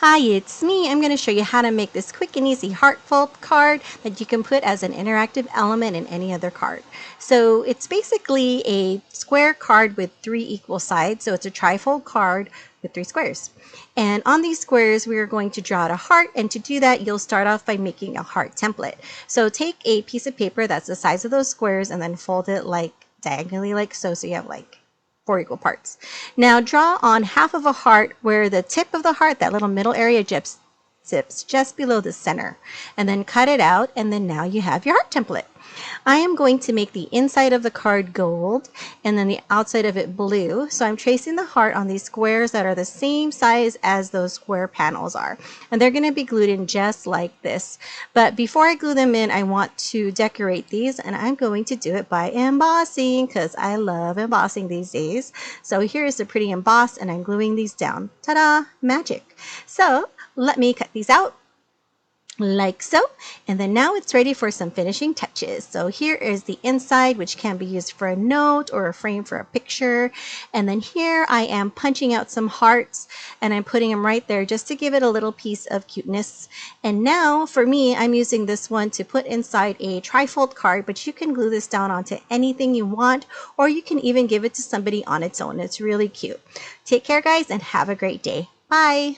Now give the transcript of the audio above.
Hi, it's me. I'm going to show you how to make this quick and easy heartfelt card that you can put as an interactive element in any other card. So it's basically a square card with 3 equal sides. So it's a tri-fold card with 3 squares. And on these squares, we are going to draw out a heart. And to do that, you'll start off by making a heart template. So take a piece of paper that's the size of those squares and then fold it like diagonally like so. So you have like 4 equal parts. Now draw on half of a heart where the tip of the heart, that little middle area, zips just below the center. And then cut it out, and then now you have your heart template. I am going to make the inside of the card gold and then the outside of it blue. So I'm tracing the heart on these squares that are the same size as those square panels are. And they're going to be glued in just like this. But before I glue them in, I want to decorate these, and I'm going to do it by embossing because I love embossing these days. So here's the pretty emboss, and I'm gluing these down. Ta-da! Magic! So let me cut these out like so, and then now it's ready for some finishing touches. So here is the inside, which can be used for a note or a frame for a picture. And then here I am punching out some hearts, and I'm putting them right there just to give it a little piece of cuteness. And now for me, I'm using this one to put inside a tri-fold card, but you can glue this down onto anything you want, or you can even give it to somebody on its own. It's really cute. Take care, guys, and have a great day. Bye.